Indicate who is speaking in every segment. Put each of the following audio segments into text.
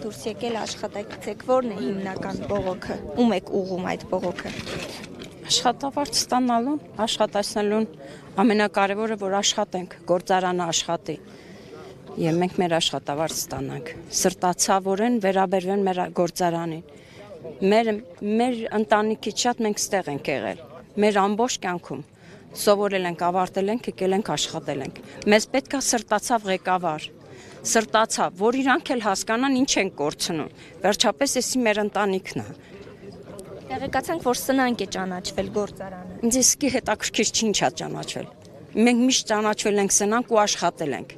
Speaker 1: դուրս եկել աշխատակից եք, որն է հիմնական բողոքը, ում եք ուղում այդ բողոքը։
Speaker 2: Աշխատավարձ ստանալուն, աշխատացնելուն, ամենակարևորը, որ աշխատենք, գործարանը աշխատի եւ մենք մեր աշխատավարձ ստանանք, սրտացավորեն վերաբերվեն մեր գործարանին, մեր ընտանիքից շատ մենք ստեղ ենք եղել, մեր ամբողջ կյանքում սովորել ենք, ավարտել ենք, եկել ենք, աշխատել ենք, մեզ պետք է սրտացավ ղեկավար, սրտացավ, որ իրանք էլ հասկանան ինչ են կորցնում, վերջապես էսի մեր ընտանիքն է։
Speaker 1: Տեղեկացանք, որ սնանկ է ճանաչվել գործարանը։
Speaker 2: Ինձ իսկի հետաքրքիր չի ինչա ճանաչվել։ Մենք միշտ ճանաչվել ենք սնանկ ու աշխատել ենք։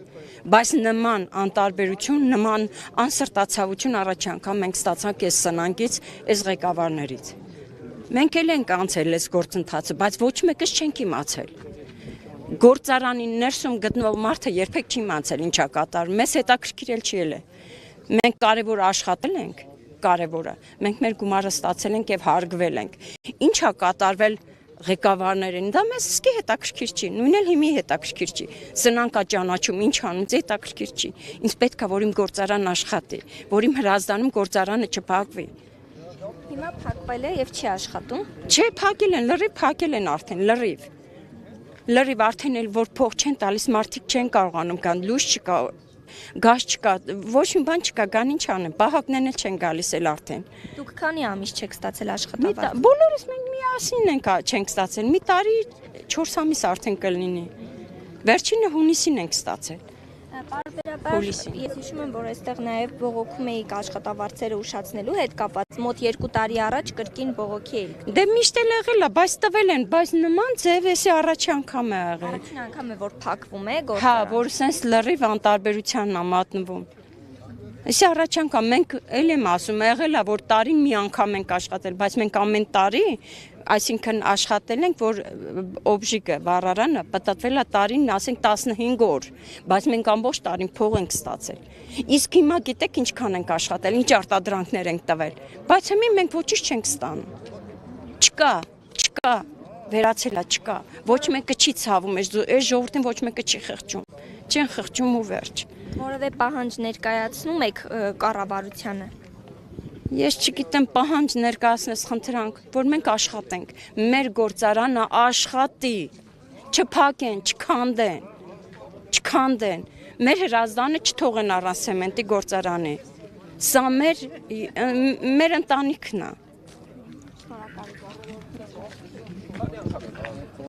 Speaker 2: Բայց նման անտարբերություն, նման անսրտացավություն առաջ անգամ մենք ստացանք այս սնանկից, այս ղեկավարներից։ Մենք էլ ենք անցել այս գործընթացը, բայց ոչ մեկս չենք իմացել։ Գործարանի ներսում գտնվող մարդը երբեք չի իմացել ինչա կատարում, մեզ հետաքրքիրել չի ելել։ Մենք կարևոր աշխատել ենք, կարևորը։ Մենք մեր գումարը ստացել ենք եւ հարգվել ենք։ Ինչա կատարվել ղեկավարներին, դա մեզ իսկի հետաքրքիր չի, նույն էլ հիմի հետաքրքիր չի։ Սնանկա ճանաչում, ինչ անում, հետաքրքիր չի։ Ինձ պետք է, որ իմ գործարանն աշխատի, որ իմ հրազդանում գործարանը չփակվի։
Speaker 1: Հիմա փակվել է եւ չի աշխատում։
Speaker 2: Չէ, փակել են, լրիվ փակել են արդեն, լրիվ։ Լրիվ արդեն էլ որ փող չեն տալիս, մարդիկ չեն կարողանում կան, լույս չկա, գազ չկա, ոչ մի բան չկա, գան ինչ անեն, պահակներն էլ չեն գալիս էլ արդեն։
Speaker 1: Դուք քանի ամիս չեք ստացել աշխատավարձ։
Speaker 2: Բոլորս մենք միասին ենք չենք ստացել, մի տարի 4 ամիս արդեն կլինի։ Վերջինը հունիսին ենք ստացել։
Speaker 1: Պարբերաբար ես հիշում եմ, որ այստեղ նաև բողոքում էիք աշխատավարձերը ուշացնելու հետ կապված, մոտ 2 տարի առաջ կրկին բողոքի էիք։
Speaker 2: Դե միշտ էլ եղել է, բայց տվել են, բայց նման ձև էսի առաջի անգամ է եղել։
Speaker 1: Առաջին անգամ է, որ փակվում է գործարանը։
Speaker 2: Հա, որ սենց լրիվ անտարբերությանն է մատնվում։ Էսի առաջ անգամ մենք էլ եմ ասում, եղել է, որ տարին մի անգամ ենք աշխատել, բայց մենք ամեն տարի, այսինքն աշխատել ենք, որ օբժիկը, վառարանը պատտվել է տարին, ասենք 15 օր, բայց մենք ամբողջ տարին փող ենք ստացել։ Իսկ հիմա գիտեք ինչքան ենք աշխատել, ինչ արտադրանքներ ենք տվել, բայց հիմա մենք ոչինչ չենք ստանում։ Չկա, վերացել է, չկա։ Ոչ մեկը չի ցավում, այս ժողովրդին ոչ մեկը չի խղճում։ Չեն խղճում ու վերջ։
Speaker 1: Որևէ պահանջ ներկայացնում եք կառավարությանը։
Speaker 2: Ես չգիտեմ, պահանջ ներկայացնես խնդրանք, որ մենք աշխատենք, մեր գործարանը աշխատի, չփակեն, չքանդեն, մեր հրազդանը չթողեն առանց սեմենտի գործարանի, սա մեր ընտանիքն է։